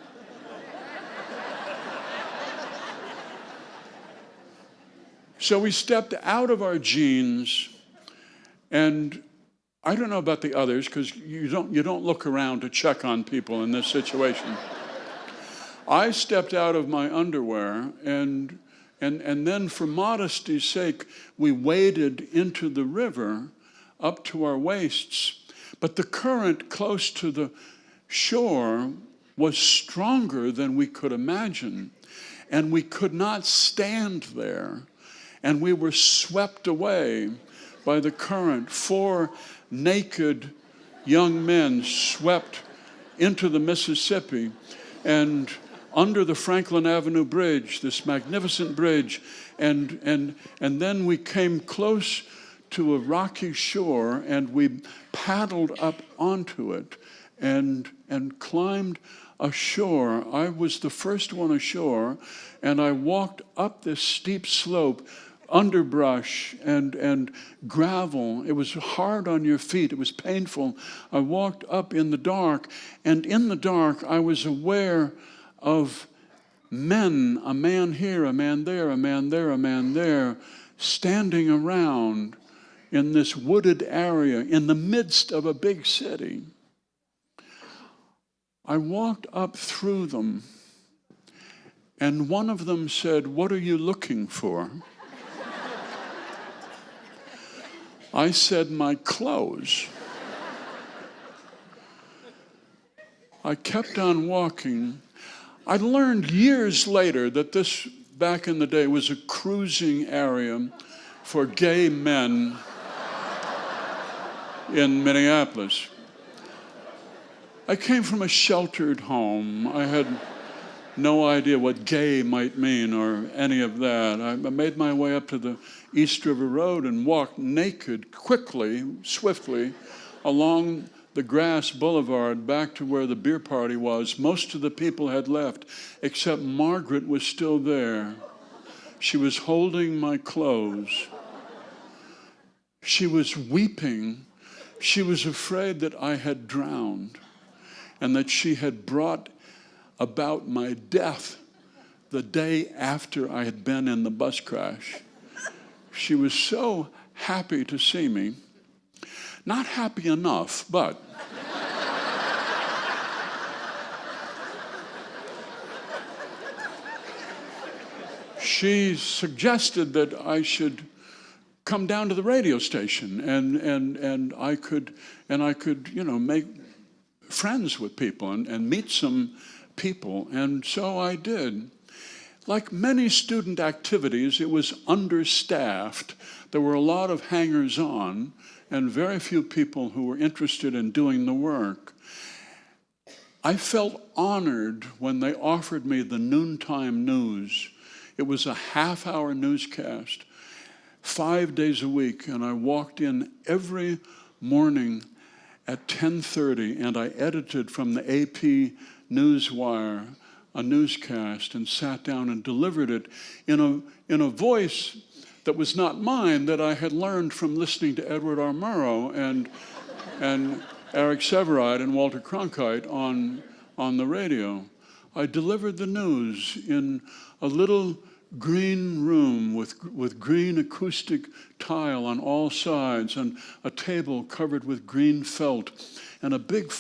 So we stepped out of our jeans, and I don't know about the others, because you don't look around to check on people in this situation. I stepped out of my underwear, and then for modesty's sake, we waded into the river up to our waists. But the current close to the shore was stronger than we could imagine, and we could not stand there, and we were swept away by the current. 4 naked young men swept into the Mississippi, and under the Franklin Avenue Bridge, this magnificent bridge, and then we came close to a rocky shore, and we paddled up onto it and climbed ashore. I was the first one ashore, and I walked up this steep slope, underbrush and gravel. It was hard on your feet. It was painful. I walked up in the dark, and in the dark I was aware of men, a man here, a man there, a man there, a man there, standing around in this wooded area in the midst of a big city. I walked up through them, and one of them said, "What are you looking for?" I said, "My clothes." I kept on walking. I learned years later that this, back in the day, was a cruising area for gay men in Minneapolis. I came from a sheltered home. I had no idea what gay might mean or any of that. I made my way up to the East River Road and walked naked, quickly, swiftly, along the grass boulevard back to where the beer party was. Most of the people had left, except Margaret was still there. She was holding my clothes. She was weeping. She was afraid that I had drowned and that she had brought about my death the day after I had been in the bus crash. She was so happy to see me. Not happy enough, but she suggested that I should come down to the radio station and I could make friends with people and meet some people, and so I did. Like many student activities, it was understaffed. There were a lot of hangers-on and very few people who were interested in doing the work. I felt honored when they offered me the noontime news. It was a half-hour newscast, 5 days a week, and I walked in every morning at 10:30, and I edited from the AP Newswire a newscast and sat down and delivered it in a voice that was not mine, that I had learned from listening to Edward R. Murrow and Eric Sevareid and Walter Cronkite on the radio. I delivered the news in a little green room with green acoustic tile on all sides and a table covered with green felt and a big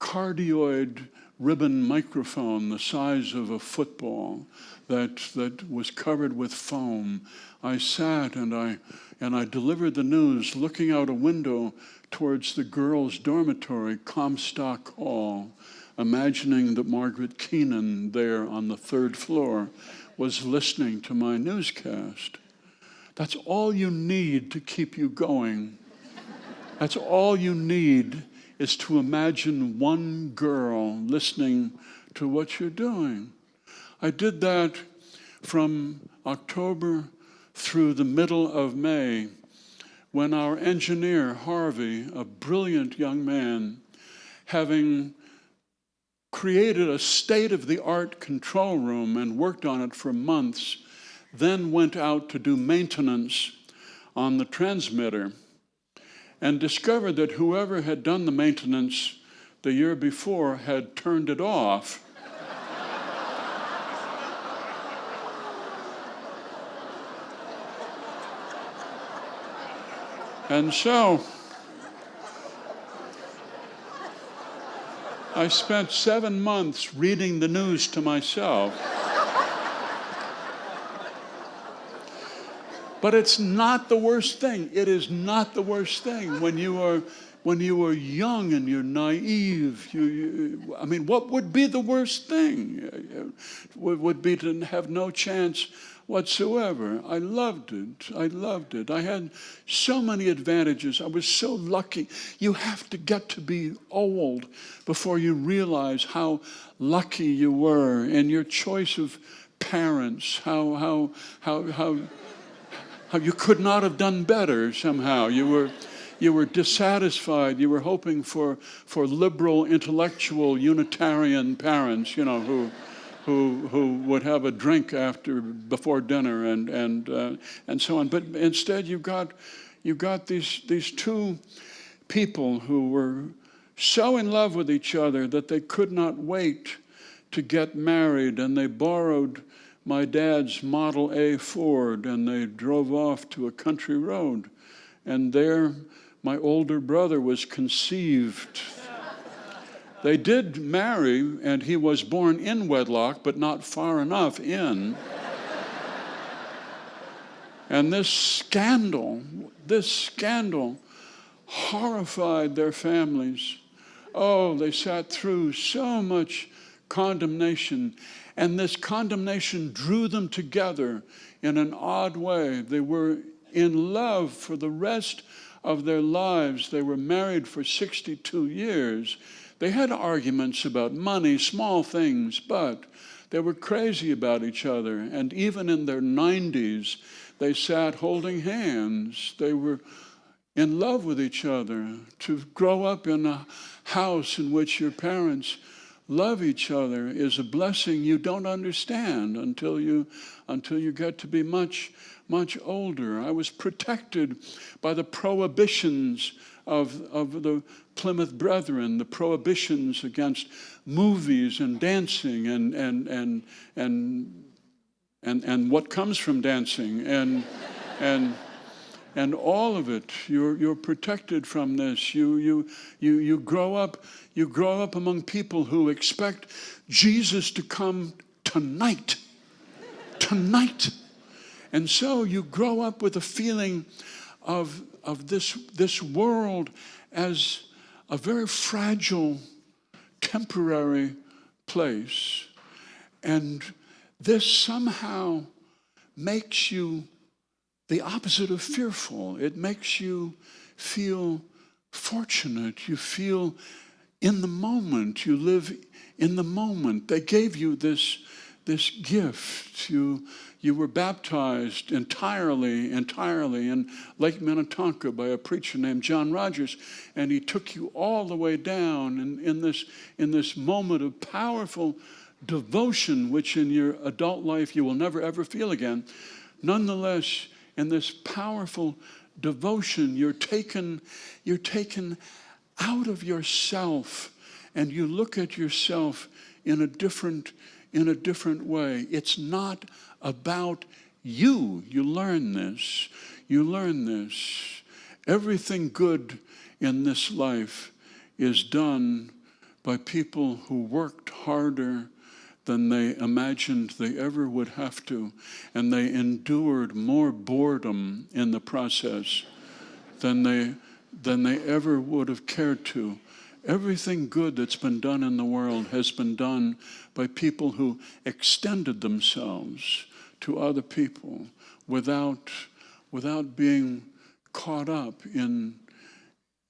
cardioid ribbon microphone the size of a football that was covered with foam. I sat and I delivered the news looking out a window towards the girls' dormitory, Comstock Hall, imagining that Margaret Keenan there on the 3rd floor was listening to my newscast. That's all you need to keep you going. That's all you need, is to imagine one girl listening to what you're doing. I did that from October through the middle of May, when our engineer, Harvey, a brilliant young man, having created a state-of-the-art control room and worked on it for months, then went out to do maintenance on the transmitter and discovered that whoever had done the maintenance the year before had turned it off. And so I spent 7 months reading the news to myself. But it's not the worst thing. It is not the worst thing. When you are young and you're naive, I mean, what would be the worst thing? Would be to have no chance whatsoever. I loved it. I loved it. I had so many advantages. I was so lucky. You have to get to be old before you realize how lucky you were in your choice of parents, how you could not have done better somehow. You were dissatisfied. You were hoping for liberal, intellectual, Unitarian parents, who would have a drink before dinner and so on. But instead, you got these two people who were so in love with each other that they could not wait to get married, and they borrowed my dad's Model A Ford, and they drove off to a country road. And there, my older brother was conceived. They did marry, and he was born in wedlock, but not far enough in. And this scandal horrified their families. Oh, they sat through so much condemnation. And this condemnation drew them together in an odd way. They were in love for the rest of their lives. They were married for 62 years. They had arguments about money, small things, but they were crazy about each other. And even in their 90s, they sat holding hands. They were in love with each other. To grow up in a house in which your parents love each other is a blessing you don't understand until you get to be much, much older. I was protected by the prohibitions of the Plymouth Brethren, the prohibitions against movies and dancing and what comes from dancing and all of it. You're protected from this. You grow up among people who expect Jesus to come tonight. And so you grow up with a feeling of this world as a very fragile, temporary place. And this somehow makes you the opposite of fearful. It makes you feel fortunate. You feel in the moment. You live in the moment. They gave you this gift. You were baptized entirely in Lake Minnetonka by a preacher named John Rogers, and he took you all the way down in this moment of powerful devotion, which in your adult life you will never ever feel again. Nonetheless, in this powerful devotion, you're taken out of yourself, and you look at yourself in a different way. It's not about you. You learn this. Everything good in this life is done by people who worked harder than they imagined they ever would have to, and they endured more boredom in the process than they ever would have cared to. Everything good that's been done in the world has been done by people who extended themselves to other people without being caught up in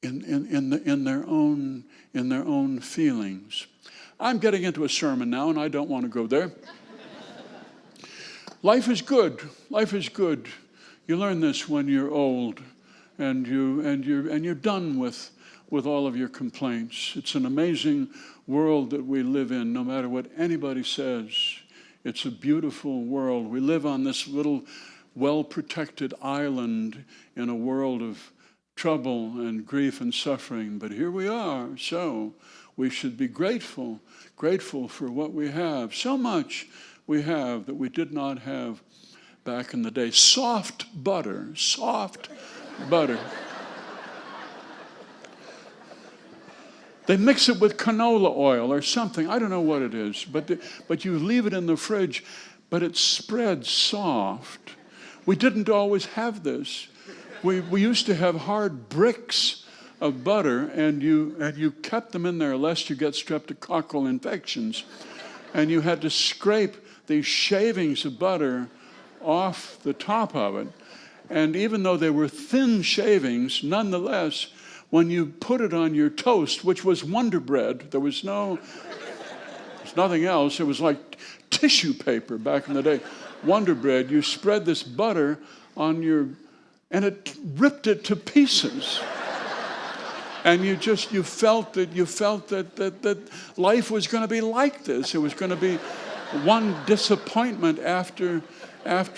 their own feelings. I'm getting into a sermon now, and I don't want to go there. Life is good. Life is good. You learn this when you're old, and you're done with all of your complaints. It's an amazing world that we live in, no matter what anybody says. It's a beautiful world. We live on this little well-protected island in a world of trouble and grief and suffering. But here we are, so we should be grateful for what we have. So much we have that we did not have back in the day. Soft butter. They mix it with canola oil or something. I don't know what it is, but you leave it in the fridge, but it spreads soft. We didn't always have this. We used to have hard bricks of butter, and you kept them in there lest you get streptococcal infections. And you had to scrape these shavings of butter off the top of it. And even though they were thin shavings, nonetheless, when you put it on your toast, which was Wonder Bread, there was nothing else. It was like tissue paper back in the day. Wonder Bread, you spread this butter on and it ripped it to pieces. And you felt that life was going to be like this. It was going to be one disappointment after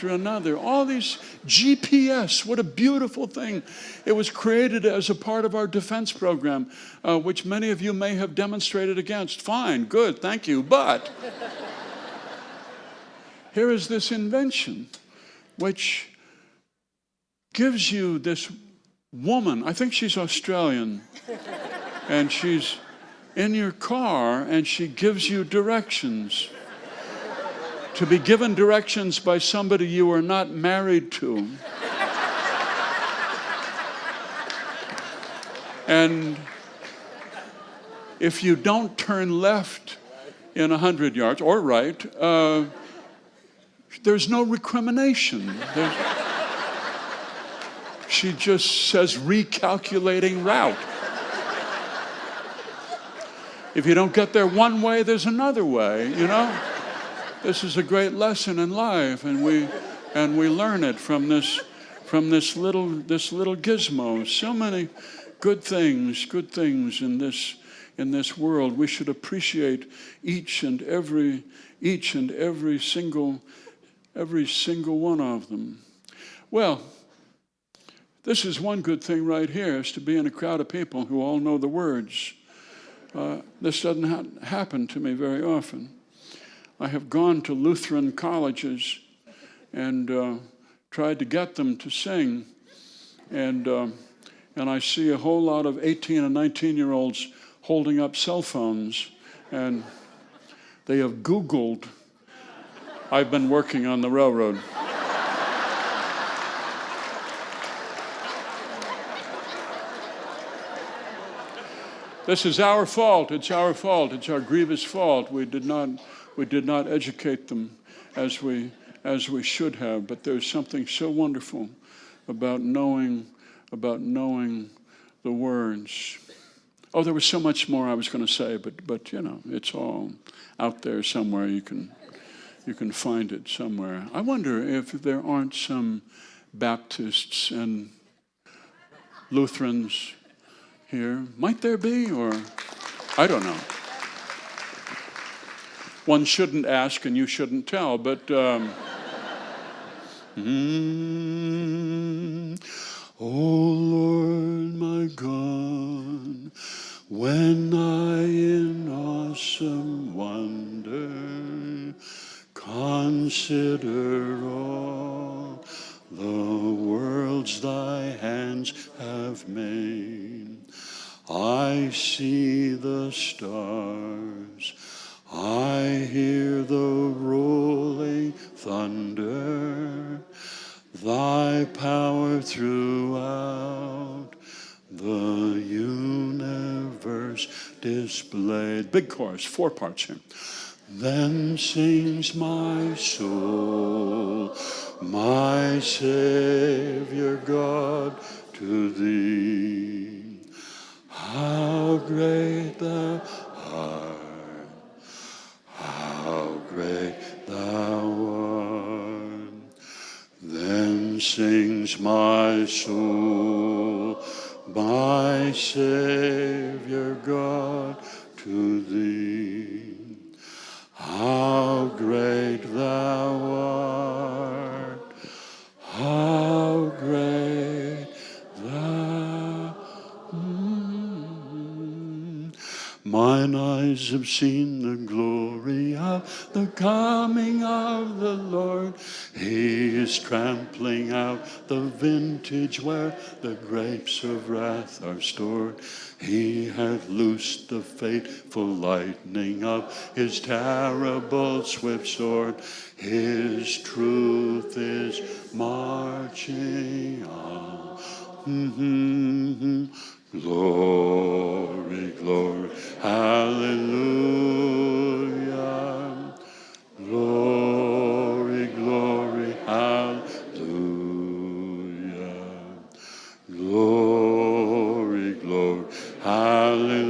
another. All these GPS, what a beautiful thing. It was created as a part of our defense program, which many of you may have demonstrated against. Fine, good, thank you. But here is this invention which gives you this woman, I think she's Australian, and she's in your car and she gives you directions. To be given directions by somebody you are not married to. And if you don't turn left in 100 yards, or right, there's no recrimination. She just says recalculating route. If you don't get there one way, there's another way, you know? This is a great lesson in life, and we learn it from this little gizmo. So many good things in this world. We should appreciate each and every single one of them. Well, this is one good thing right here, is to be in a crowd of people who all know the words. This doesn't happen to me very often. I have gone to Lutheran colleges and tried to get them to sing, and I see a whole lot of 18 and 19-year-olds holding up cell phones, and they have Googled, "I've been working on the railroad." This is our fault. It's our fault. It's our grievous fault. We did not educate them as we should have. But there's something so wonderful about knowing the words. Oh, there was so much more I was going to say, but you know, it's all out there somewhere. You can find it somewhere. I wonder if there aren't some Baptists and Lutherans here. Might there be, or I don't know. One shouldn't ask and you shouldn't tell, but oh Lord my God, when I in awesome wonder consider all the worlds thy hands have made, I see the stars, I hear the rolling thunder, thy power throughout the universe displayed. Big chorus, 4 parts here. Then sings my soul, my Savior God, to thee. How great thou art, how great thou art. sings my soul, my Savior God, to thee. How great thou art, how great thou. Mine eyes have seen the glory of the coming of the Lord. He is trampling out the vintage where the grapes of wrath are stored. He hath loosed the fateful lightning of his terrible swift sword. His truth is marching on. Glory, glory, hallelujah. Glory, glory, hallelujah. Glory, glory, hallelujah.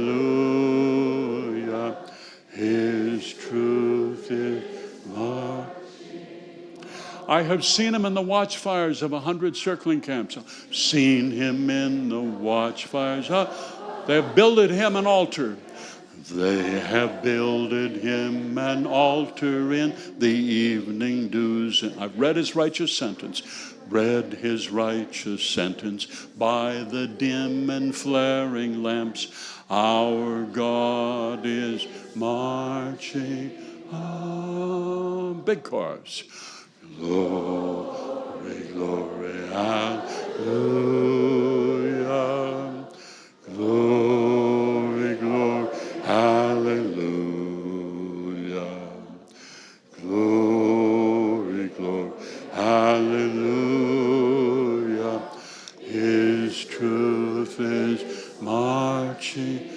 His truth is marching. I have seen him in the watchfires of 100 circling camps. Seen him in the watchfires. They have builded him an altar. They have builded him an altar in the evening dews. I've read his righteous sentence. Read his righteous sentence by the dim and flaring lamps. Our God is marching on. Big chorus. Glory, glory, hallelujah. Glory, glory, hallelujah. Glory, glory, hallelujah. His truth is marching.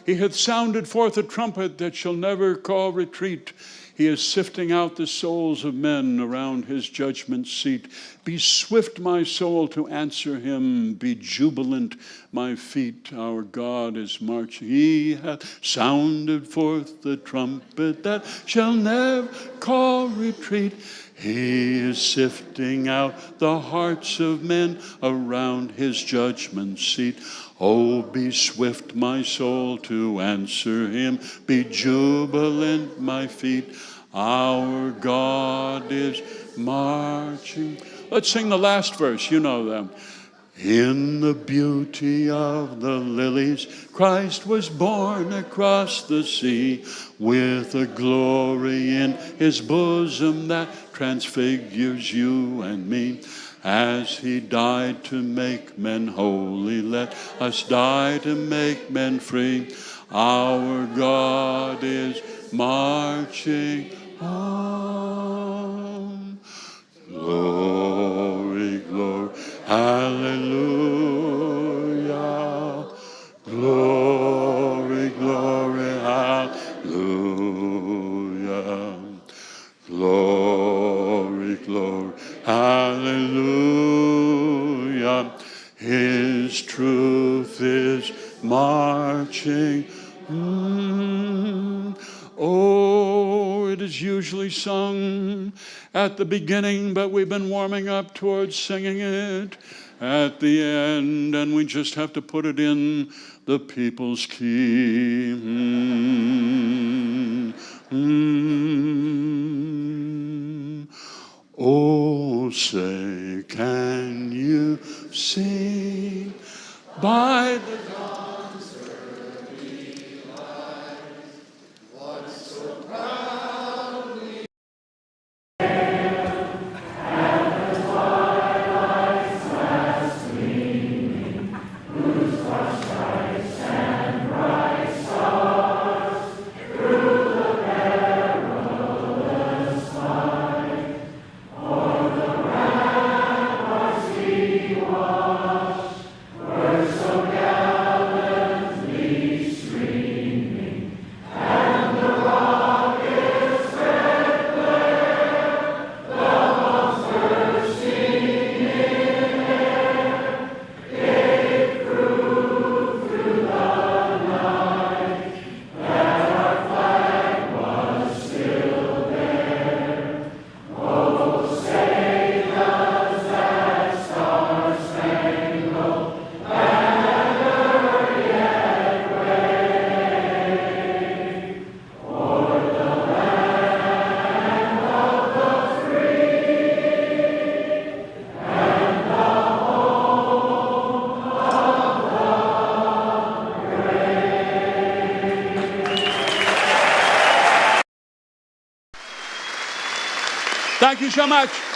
He hath sounded forth a trumpet that shall never call retreat. He is sifting out the souls of men around his judgment seat. Be swift, my soul, to answer him. Be jubilant, my feet. Our God is marching. He hath sounded forth the trumpet that shall never call retreat. He is sifting out the hearts of men around his judgment seat. Oh, be swift, my soul, to answer him. Be jubilant, my feet. Our God is marching. Let's sing the last verse. You know them. In the beauty of the lilies, Christ was born across the sea, with a glory in his bosom that transfigures you and me. As he died to make men holy, let us die to make men free. Our God is marching on. Glory, glory, hallelujah. Glory, glory, hallelujah. Glory, glory, hallelujah. His truth is marching. Oh, it is usually sung at the beginning, but we've been warming up towards singing it at the end, and we just have to put it in the people's key. Oh, say, can you see by the dawn's early light what so proudly and the twilight's last gleaming, whose flushed stripes and bright stars through the perilous fight o'er the ramparts we watched were so gallant. Thank you so much.